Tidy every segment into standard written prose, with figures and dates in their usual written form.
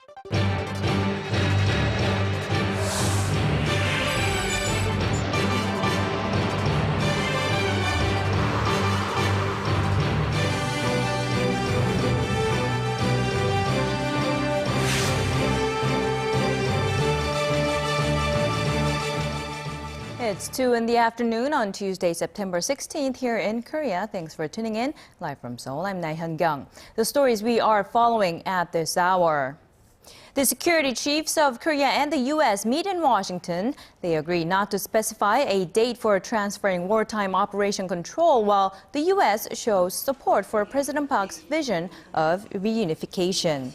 It's 2 in the afternoon on Tuesday, September 16th here in Korea. Thanks for tuning in. Live from Seoul, I'm Laah Hyun-kyung. The stories we are following at this hour. The security chiefs of Korea and the U.S. meet in Washington. They agree not to specify a date for transferring wartime operation control, while the U.S. shows support for President Park's vision of reunification.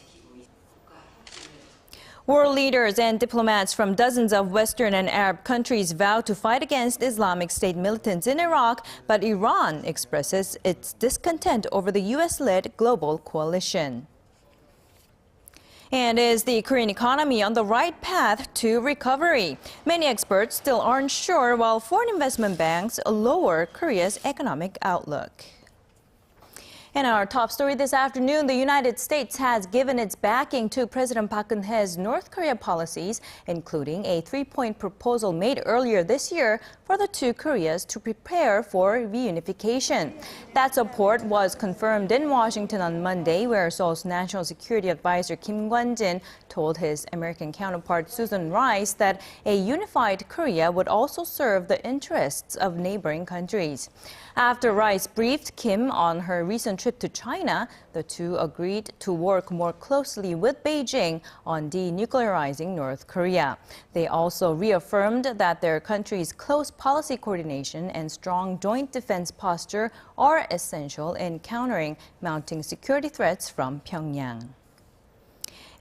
World leaders and diplomats from dozens of Western and Arab countries vow to fight against Islamic State militants in Iraq, but Iran expresses its discontent over the U.S.-led global coalition. And is the Korean economy on the right path to recovery? Many experts still aren't sure, while foreign investment banks lower Korea's economic outlook. In our top story this afternoon, the United States has given its backing to President Park Geun-hye's North Korea policies, including a three-point proposal made earlier this year for the two Koreas to prepare for reunification. That support was confirmed in Washington on Monday, where Seoul's National Security Advisor Kim Kwon-jin told his American counterpart Susan Rice that a unified Korea would also serve the interests of neighboring countries. After Rice briefed Kim on her recent trip to China, the two agreed to work more closely with Beijing on denuclearizing North Korea. They also reaffirmed that their countries' close policy coordination and strong joint defense posture are essential in countering mounting security threats from Pyongyang.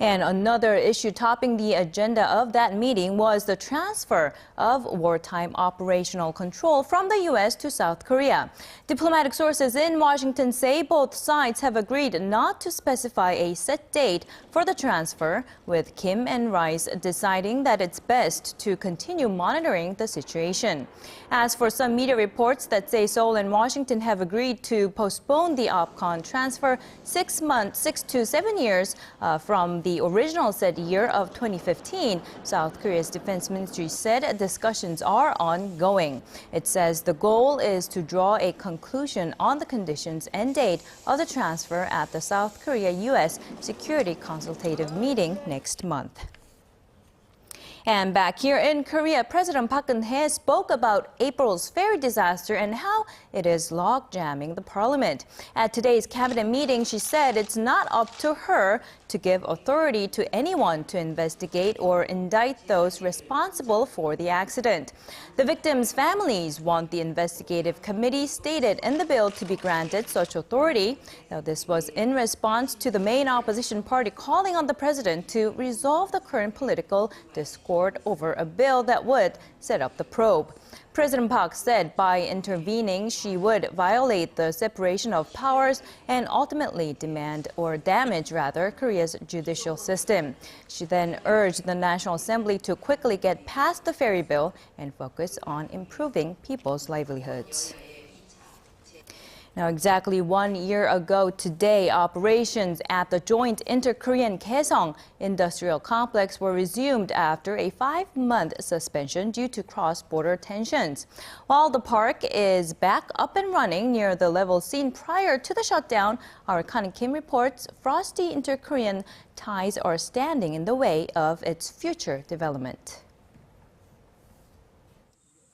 And another issue topping the agenda of that meeting was the transfer of wartime operational control from the U.S. to South Korea. Diplomatic sources in Washington say both sides have agreed not to specify a set date for the transfer, with Kim and Rice deciding that it's best to continue monitoring the situation. As for some media reports that say Seoul and Washington have agreed to postpone the OPCON transfer 6 to 7 years from the original set year of 2015, South Korea's defense ministry said discussions are ongoing. It says the goal is to draw a conclusion on the conditions and date of the transfer at the South Korea-U.S. Security Consultative Meeting next month. And back here in Korea, President Park Geun-hye spoke about April's ferry disaster and how it is log-jamming the parliament. At today's cabinet meeting, she said it's not up to her to give authority to anyone to investigate or indict those responsible for the accident. The victims' families want the investigative committee stated in the bill to be granted such authority. Now, this was in response to the main opposition party calling on the president to resolve the current political discord over a bill that would set up the probe. President Park said by intervening, she would violate the separation of powers and ultimately damage Korea's judicial system. She then urged the National Assembly to quickly get past the ferry bill and focus on improving people's livelihoods. Now, exactly 1 year ago today, operations at the joint inter-Korean Kaesong industrial complex were resumed after a 5-month suspension due to cross-border tensions. While the park is back up and running near the level seen prior to the shutdown, our Kan Kim reports frosty inter-Korean ties are standing in the way of its future development.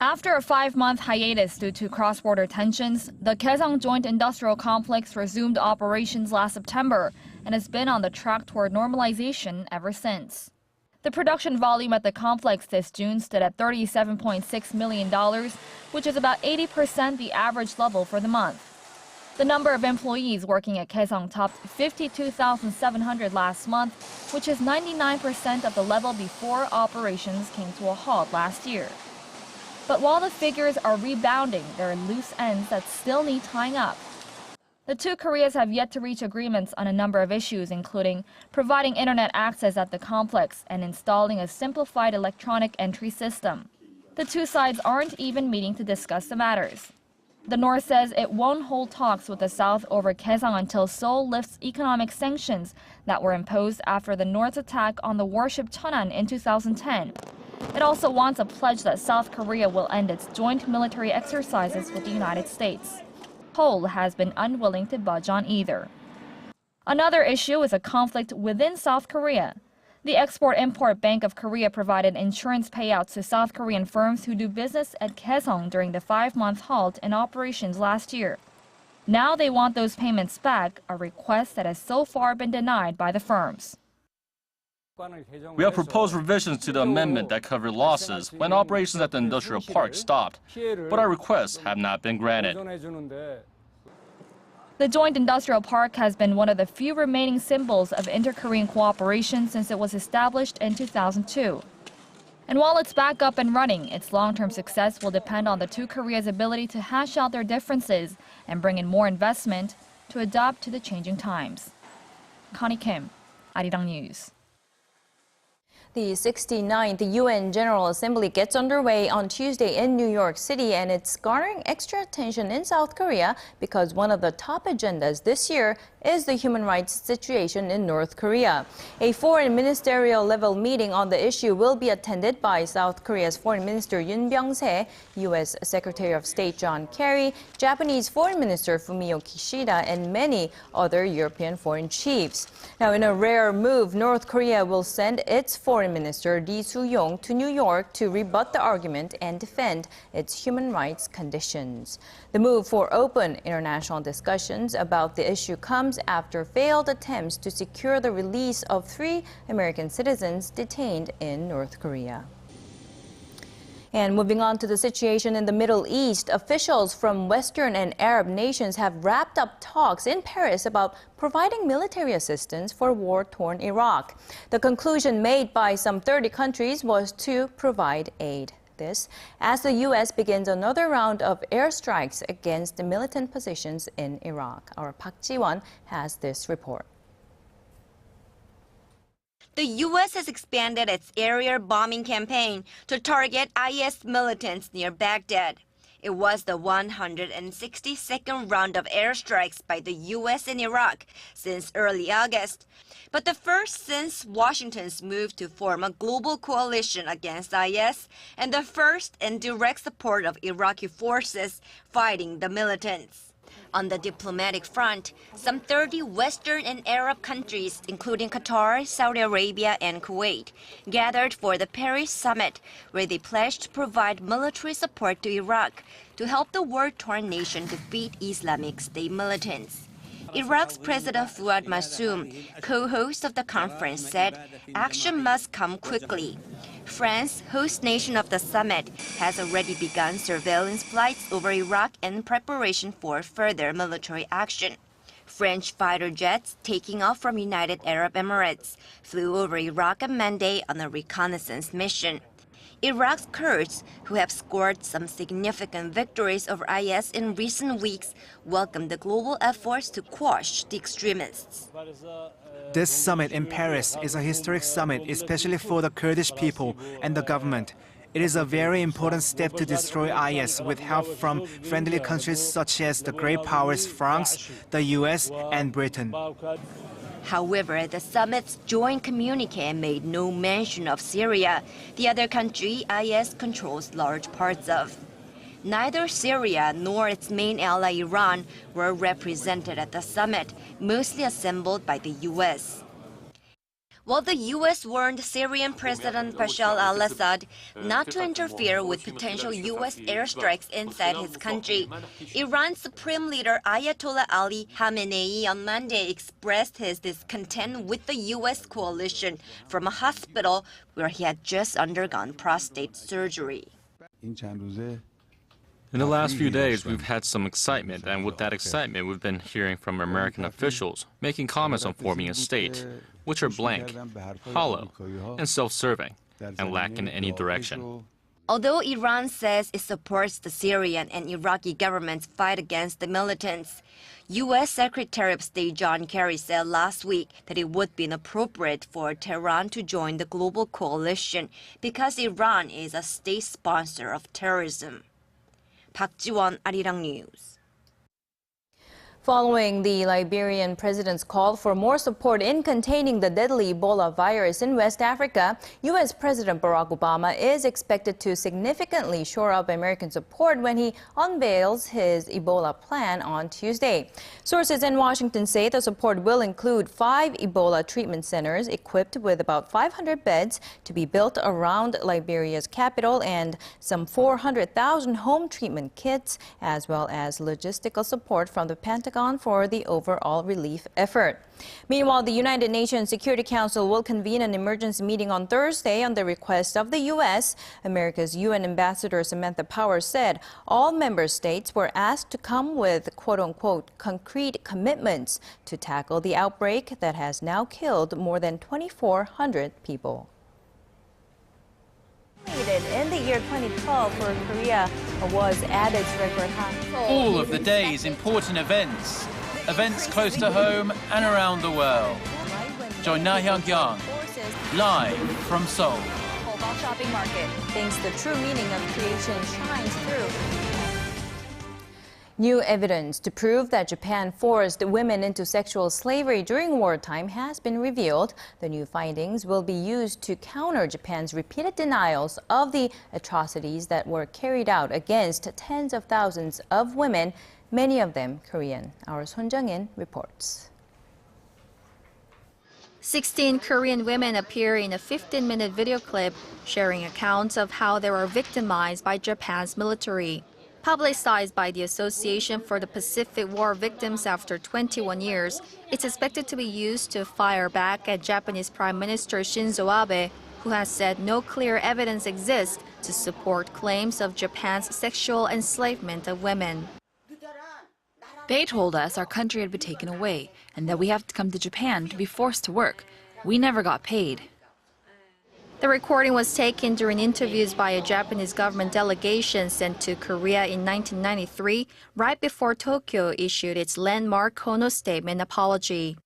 After a 5-month hiatus due to cross-border tensions, the Kaesong Joint Industrial Complex resumed operations last September and has been on the track toward normalization ever since. The production volume at the complex this June stood at $37.6 million, which is about 80% the average level for the month. The number of employees working at Kaesong topped 52,700 last month, which is 99% of the level before operations came to a halt last year. But while the figures are rebounding, there are loose ends that still need tying up. The two Koreas have yet to reach agreements on a number of issues, including providing internet access at the complex and installing a simplified electronic entry system. The two sides aren't even meeting to discuss the matters. The North says it won't hold talks with the South over Kaesong until Seoul lifts economic sanctions that were imposed after the North's attack on the warship Cheonan in 2010. It also wants a pledge that South Korea will end its joint military exercises with the United States. Seoul has been unwilling to budge on either. Another issue is a conflict within South Korea. The Export-Import Bank of Korea provided insurance payouts to South Korean firms who do business at Kaesong during the 5-month halt in operations last year. Now they want those payments back, a request that has so far been denied by the firms. We have proposed revisions to the amendment that cover losses when operations at the industrial park stopped, but our requests have not been granted. The joint industrial park has been one of the few remaining symbols of inter-Korean cooperation since it was established in 2002. And while it's back up and running, its long-term success will depend on the two Koreas' ability to hash out their differences and bring in more investment to adapt to the changing times. Connie Kim, Arirang News. The 69th UN General Assembly gets underway on Tuesday in New York City, and it's garnering extra attention in South Korea because one of the top agendas this year is the human rights situation in North Korea. A foreign ministerial level meeting on the issue will be attended by South Korea's Foreign Minister Yoon Byung-se, U.S. Secretary of State John Kerry, Japanese Foreign Minister Fumio Kishida, and many other European foreign chiefs. Now, in a rare move, North Korea will send its Foreign Minister Lee Soo-yong to New York to rebut the argument and defend its human rights conditions. The move for open international discussions about the issue comes after failed attempts to secure the release of 3 American citizens detained in North Korea. And moving on to the situation in the Middle East, officials from Western and Arab nations have wrapped up talks in Paris about providing military assistance for war-torn Iraq. The conclusion made by some 30 countries was to provide aid. This as the U.S. begins another round of airstrikes against the militant positions in Iraq. Our Park Ji-won has this report. The U.S. has expanded its aerial bombing campaign to target IS militants near Baghdad. It was the 162nd round of airstrikes by the U.S. in Iraq since early August, but the first since Washington's move to form a global coalition against IS and the first in direct support of Iraqi forces fighting the militants. On the diplomatic front, some 30 Western and Arab countries, including Qatar, Saudi Arabia, and Kuwait, gathered for the Paris summit, where they pledged to provide military support to Iraq to help the war-torn nation defeat Islamic State militants. Iraq's President Fuad Massoum, co-host of the conference, said action must come quickly. France, host nation of the summit, has already begun surveillance flights over Iraq in preparation for further military action. French fighter jets taking off from United Arab Emirates flew over Iraq on Monday on a reconnaissance mission. Iraq's Kurds, who have scored some significant victories over IS in recent weeks, welcomed the global efforts to quash the extremists. This summit in Paris is a historic summit, especially for the Kurdish people and the government. It is a very important step to destroy IS with help from friendly countries such as the great powers France, the US, and Britain. However, the summit's joint communique made no mention of Syria, the other country IS controls large parts of. Neither Syria nor its main ally Iran were represented at the summit, mostly assembled by the U.S. While the U.S. warned Syrian President Bashar al-Assad not to interfere with potential U.S. airstrikes inside his country, Iran's Supreme Leader Ayatollah Ali Khamenei on Monday expressed his discontent with the U.S. coalition from a hospital where he had just undergone prostate surgery. In the last few days, we've had some excitement, and with that excitement, we've been hearing from American officials making comments on forming a state, which are blank, hollow, and self-serving, and lack in any direction. Although Iran says it supports the Syrian and Iraqi government's fight against the militants, U.S. Secretary of State John Kerry said last week that it would be inappropriate for Tehran to join the global coalition because Iran is a state sponsor of terrorism. Park Ji-won, Arirang News. Following the Liberian president's call for more support in containing the deadly Ebola virus in West Africa, U.S. President Barack Obama is expected to significantly shore up American support when he unveils his Ebola plan on Tuesday. Sources in Washington say the support will include 5 Ebola treatment centers equipped with about 500 beds to be built around Liberia's capital and some 400,000 home treatment kits, as well as logistical support from the Pentagon for the overall relief effort. Meanwhile, the United Nations Security Council will convene an emergency meeting on Thursday on the request of the U.S. America's UN Ambassador Samantha Power said all member states were asked to come with quote-unquote concrete commitments to tackle the outbreak that has now killed more than 2,400 people. In the year 2012 for Korea was at its record high. All of the day's important events close to home and around the world. Join Laah Hyun-kyung live from Seoul. Shopping market thinks the true meaning of creation shines through. New evidence to prove that Japan forced women into sexual slavery during wartime has been revealed. The new findings will be used to counter Japan's repeated denials of the atrocities that were carried out against tens of thousands of women, many of them Korean. Our Son Jung-in reports. 16 Korean women appear in a 15-minute video clip sharing accounts of how they were victimized by Japan's military. Publicized by the Association for the Pacific War Victims after 21 years, it's expected to be used to fire back at Japanese Prime Minister Shinzo Abe, who has said no clear evidence exists to support claims of Japan's sexual enslavement of women. They told us our country had been taken away and that we have to come to Japan to be forced to work. We never got paid. The recording was taken during interviews by a Japanese government delegation sent to Korea in 1993, right before Tokyo issued its landmark Kono Statement apology.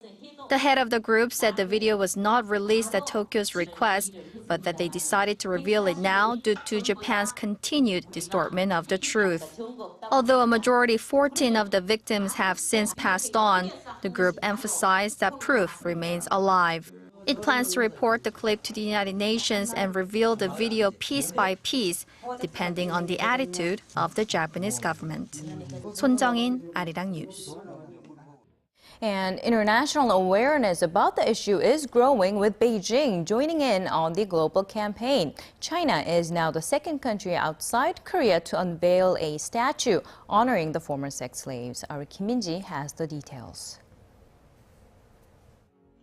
The head of the group said the video was not released at Tokyo's request, but that they decided to reveal it now due to Japan's continued distortion of the truth. Although a majority 14 of the victims have since passed on, the group emphasized that proof remains alive. It plans to report the clip to the United Nations and reveal the video piece by piece, depending on the attitude of the Japanese government. Son Jung-in, Arirang News. And international awareness about the issue is growing, with Beijing joining in on the global campaign. China is now the second country outside Korea to unveil a statue honoring the former sex slaves. Our Kim Min-ji has the details.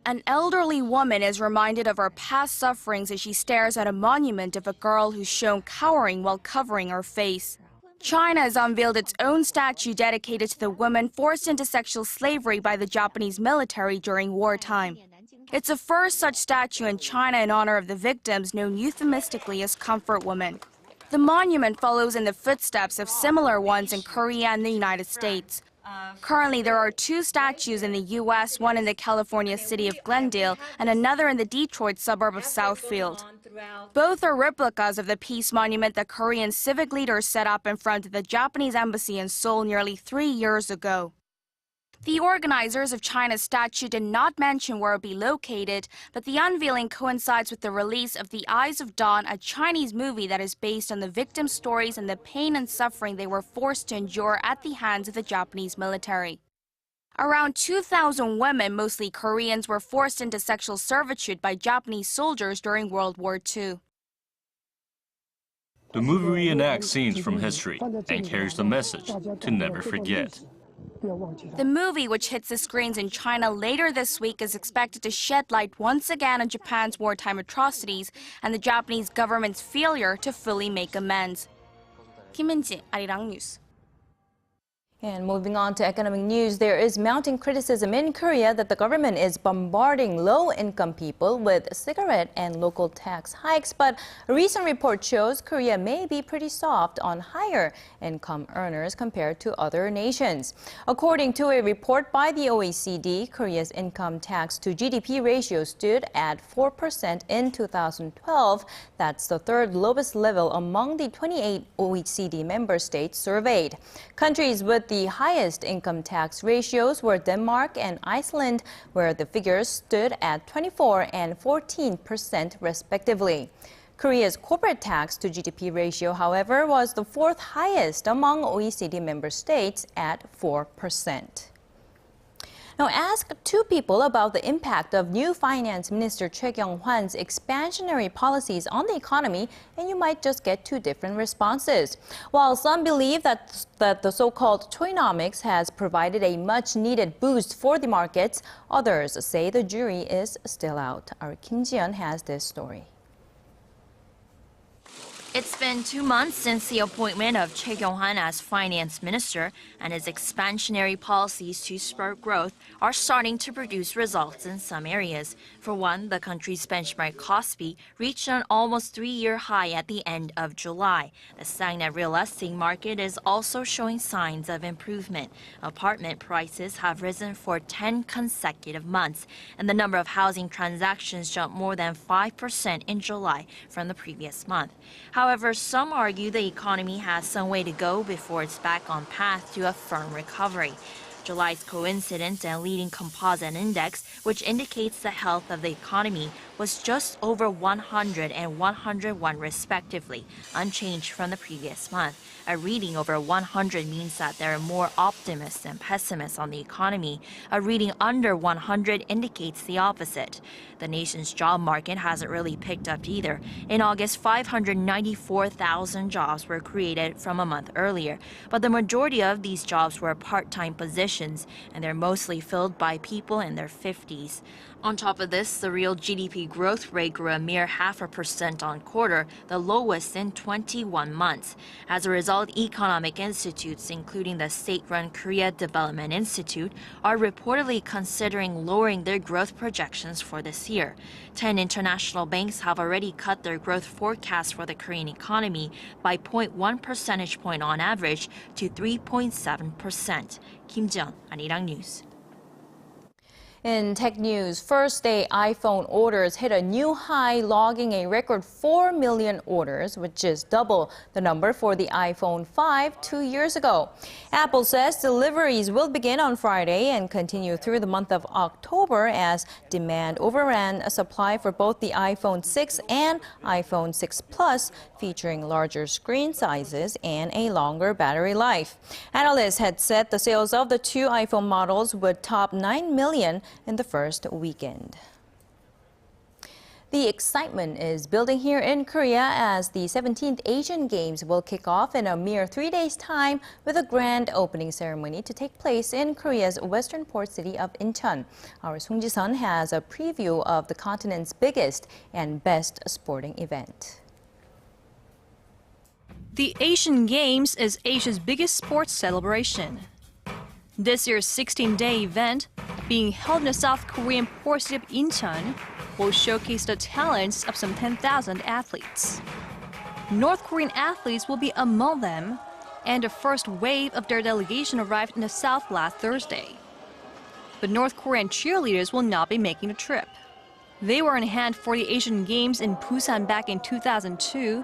An elderly woman is reminded of her past sufferings as she stares at a monument of a girl who's shown cowering while covering her face. China has unveiled its own statue dedicated to the women forced into sexual slavery by the Japanese military during wartime. It's the first such statue in China in honor of the victims, known euphemistically as comfort women. The monument follows in the footsteps of similar ones in Korea and the United States. Currently, there are 2 statues in the U.S., one in the California city of Glendale and another in the Detroit suburb of Southfield. Both are replicas of the peace monument that Korean civic leaders set up in front of the Japanese embassy in Seoul nearly 3 years ago. The organizers of China's statue did not mention where it will be located, but the unveiling coincides with the release of The Eyes of Dawn, a Chinese movie that is based on the victims' stories and the pain and suffering they were forced to endure at the hands of the Japanese military. Around 2,000 women, mostly Koreans, were forced into sexual servitude by Japanese soldiers during World War II. The movie reenacts scenes from history and carries the message to never forget. The movie, which hits the screens in China later this week, is expected to shed light once again on Japan's wartime atrocities and the Japanese government's failure to fully make amends. Kim Min-ji, Arirang News. And moving on to economic news, there is mounting criticism in Korea that the government is bombarding low-income people with cigarette and local tax hikes. But a recent report shows Korea may be pretty soft on higher-income earners compared to other nations. According to a report by the OECD, Korea's income tax to GDP ratio stood at 4% in 2012. That's the third lowest level among the 28 OECD member states surveyed. Countries with the highest income tax ratios were Denmark and Iceland, where the figures stood at 24% and 14% respectively. Korea's corporate tax to GDP ratio, however, was the fourth highest among OECD member states at 4%. Now, ask two people about the impact of new Finance Minister Choi Kyung-hwan's expansionary policies on the economy, and you might just get two different responses. While some believe that the so-called Choinomics has provided a much-needed boost for the markets, others say the jury is still out. Our Kim Ji-yeon has this story. It's been 2 months since the appointment of Choi Kyung-hwan as finance minister, and his expansionary policies to spur growth are starting to produce results in some areas. For one, the country's benchmark KOSPI reached an almost 3-year high at the end of July. The stagnant real estate market is also showing signs of improvement. Apartment prices have risen for 10 consecutive months, and the number of housing transactions jumped more than 5% in July from the previous month. However, some argue the economy has some way to go before it's back on path to a firm recovery. July's coincidence and leading composite index, which indicates the health of the economy, was just over 100 and 101 respectively, unchanged from the previous month. A reading over 100 means that there are more optimists than pessimists on the economy. A reading under 100 indicates the opposite. The nation's job market hasn't really picked up either. In August, 594,000 jobs were created from a month earlier, but the majority of these jobs were part-time positions, and they're mostly filled by people in their 50s. On top of this, the real GDP growth rate grew a mere 0.5% on quarter, the lowest in 21 months. As a result, economic institutes, including the state-run Korea Development Institute, are reportedly considering lowering their growth projections for this year. 10 international banks have already cut their growth forecast for the Korean economy by 0.1 percentage point on average to 3.7%. Kim Ji-yeon, Arirang News. In tech news, first-day iPhone orders hit a new high, logging a record 4 million orders, which is double the number for the iPhone 5 2 years ago. Apple says deliveries will begin on Friday and continue through the month of October as demand overran a supply for both the iPhone 6 and iPhone 6 Plus, featuring larger screen sizes and a longer battery life. Analysts had said the sales of the two iPhone models would top 9 million in the first weekend. The excitement is building here in Korea as the 17th Asian Games will kick off in a mere 3 days' time with a grand opening ceremony to take place in Korea's western port city of Incheon. Our Sung Ji-sun has a preview of the continent's biggest and best sporting event. The Asian Games is Asia's biggest sports celebration. This year's 16-day event, being held in the South Korean port city of Incheon, will showcase the talents of some 10,000 athletes. North Korean athletes will be among them, and the first wave of their delegation arrived in the South last Thursday. But North Korean cheerleaders will not be making the trip. They were in hand for the Asian Games in Busan back in 2002,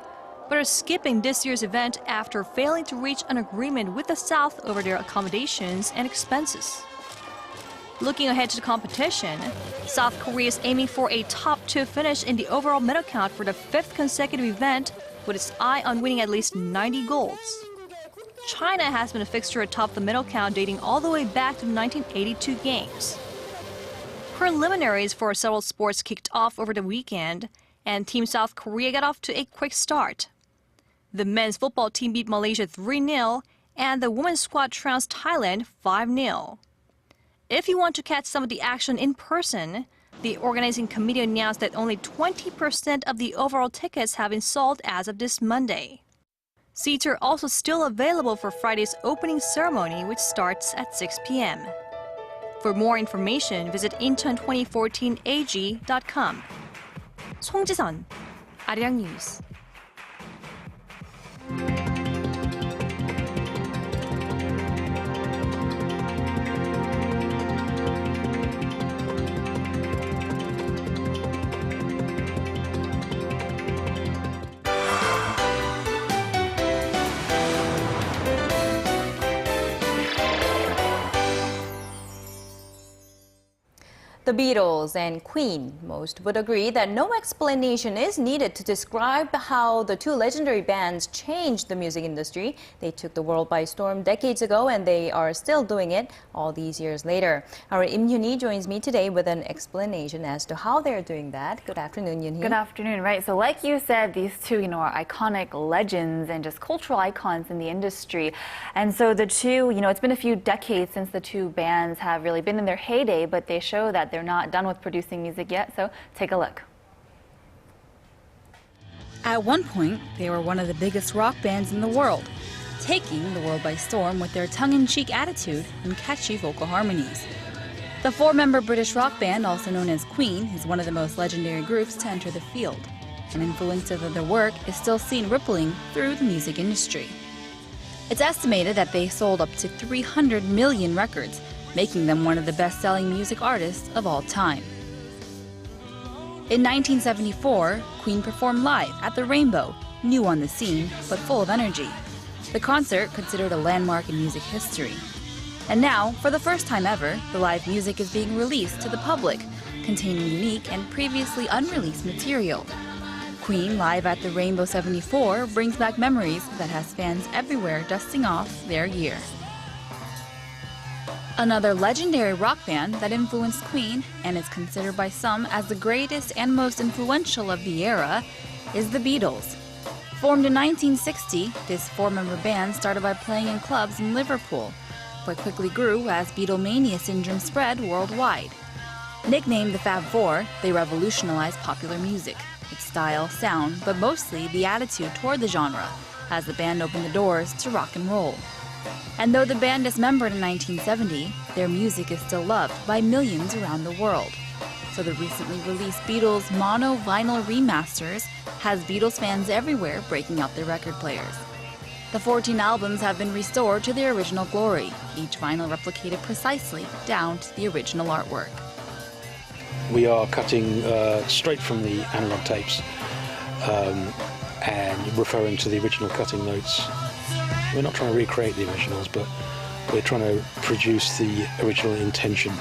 but are skipping this year's event after failing to reach an agreement with the South over their accommodations and expenses. Looking ahead to the competition, South Korea is aiming for a top 2 finish in the overall medal count for the 5th consecutive event, with its eye on winning at least 90 golds. China has been a fixture atop the medal count dating all the way back to the 1982 Games. Preliminaries for several sports kicked off over the weekend, and Team South Korea got off to a quick start. The men's football team beat Malaysia 3-0, and the women's squad trounced Thailand 5-0. If you want to catch some of the action in person, the organizing committee announced that only 20% of the overall tickets have been sold as of this Monday. Seats are also still available for Friday's opening ceremony, which starts at 6 p.m. For more information, visit incheon2014ag.com. 송지선, Arirang News. The Beatles and Queen. Most would agree that no explanation is needed to describe how the two legendary bands changed the music industry. They took the world by storm decades ago, and they are still doing it all these years later. Our Im Hyun-hee joins me today with an explanation as to how they're doing that. Good afternoon, Hyun-hee. Good afternoon. Right, so like you said, these two, are iconic legends and just cultural icons in the industry. And so the two, it's been a few decades since the two bands have really been in their heyday, but they show that they're not done with producing music yet, so take a look. At one point, they were one of the biggest rock bands in the world, taking the world by storm with their tongue-in-cheek attitude and catchy vocal harmonies. The four-member British rock band, also known as Queen, is one of the most legendary groups to enter the field. An influence of their work is still seen rippling through the music industry. It's estimated that they sold up to 300 million records, making them one of the best-selling music artists of all time. In 1974, Queen performed live at the Rainbow, new on the scene, but full of energy. The concert considered a landmark in music history. And now, for the first time ever, the live music is being released to the public, containing unique and previously unreleased material. Queen live at the Rainbow 74 brings back memories that has fans everywhere dusting off their year. Another legendary rock band that influenced Queen and is considered by some as the greatest and most influential of the era is the Beatles. Formed in 1960, this four-member band started by playing in clubs in Liverpool, but quickly grew as Beatlemania syndrome spread worldwide. Nicknamed the Fab Four, they revolutionized popular music, its style, sound, but mostly the attitude toward the genre, as the band opened the doors to rock and roll. And though the band dismembered in 1970, their music is still loved by millions around the world. So the recently released Beatles mono vinyl remasters has Beatles fans everywhere breaking out their record players. The 14 albums have been restored to their original glory, each vinyl replicated precisely down to the original artwork. We are cutting straight from the analog tapes and referring to the original cutting notes. We're not trying to recreate the originals, but we're trying to produce the original intention.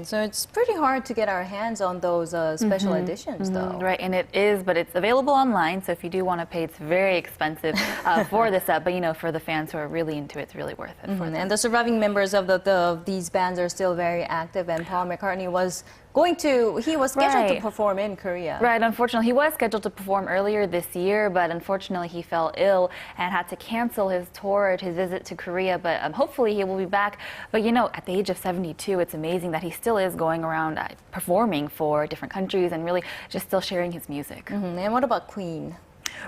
So it's pretty hard to get our hands on those special editions, though. Right, and it is, but it's available online, so if you do want to pay, it's very expensive for the set, but for the fans who are really into it, it's really worth it. For them. And the surviving members of these bands are still very active, and Paul McCartney was scheduled to perform in Korea. Right, unfortunately, he was scheduled to perform earlier this year, but unfortunately he fell ill and had to cancel his tour, his visit to Korea, but hopefully he will be back. But at the age of 72, it's amazing that he still is going around performing for different countries and really just still sharing his music. And what about Queen?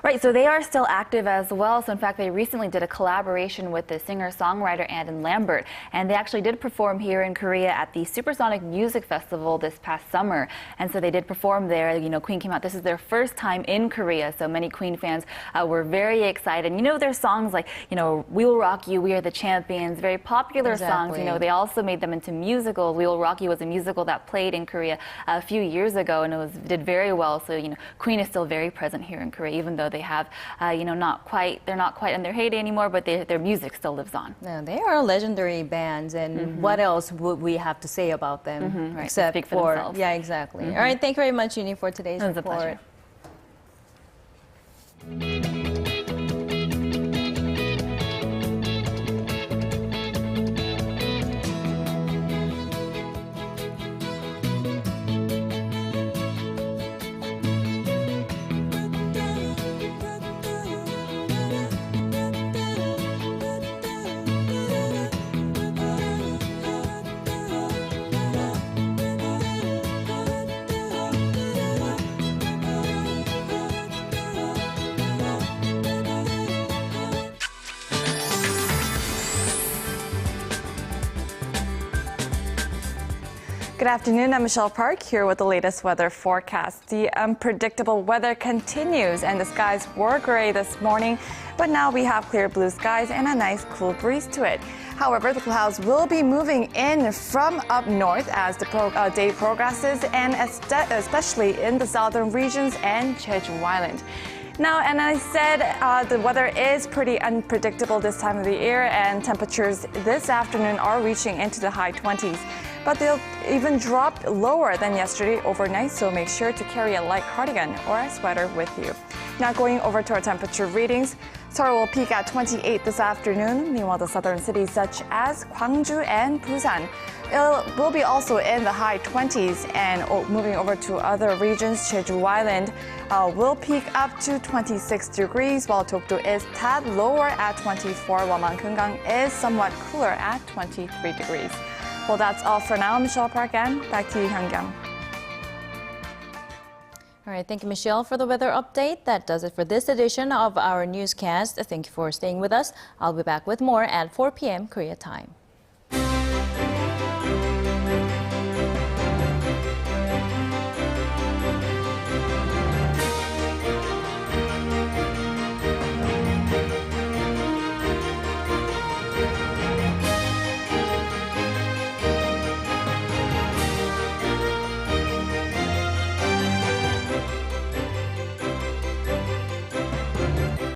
Right, so they are still active as well. So in fact, they recently did a collaboration with the singer-songwriter Adam Lambert, and they actually did perform here in Korea at the Supersonic Music Festival this past summer. And so they did perform there. Queen came out. This is their first time in Korea, so many Queen fans were very excited. Their songs like, We Will Rock You, We Are the Champions, very popular songs. They also made them into musicals. We Will Rock You was a musical that played in Korea a few years ago, and did very well. So, Queen is still very present here in Korea, even though they have, they're not quite in their heyday anymore, but their music still lives on. Yeah, they are legendary bands, and what else would we have to say about them except speak for themselves. Yeah, exactly. All right, thank you very much, Uni, for today's report. It was a pleasure. Good afternoon, I'm Michelle Park here with the latest weather forecast. The unpredictable weather continues and the skies were gray this morning, but now we have clear blue skies and a nice cool breeze to it. However, the clouds will be moving in from up north as the day progresses, and especially in the southern regions and Jeju Island. Now, and I said the weather is pretty unpredictable this time of the year, and temperatures this afternoon are reaching into the high 20s. But they'll even drop lower than yesterday overnight, so make sure to carry a light cardigan or a sweater with you. Now going over to our temperature readings, Seoul will peak at 28 this afternoon. Meanwhile, the southern cities such as Gwangju and Busan will be also in the high 20s, and moving over to other regions, Jeju Island will peak up to 26 degrees, while Dokdo is tad lower at 24, while Mankungang is somewhat cooler at 23 degrees. Well, that's all for now. Michelle Park, and back to you, Hyun-kyung. All right, thank you, Michelle, for the weather update. That does it for this edition of our newscast. Thank you for staying with us. I'll be back with more at 4 p.m. Korea time.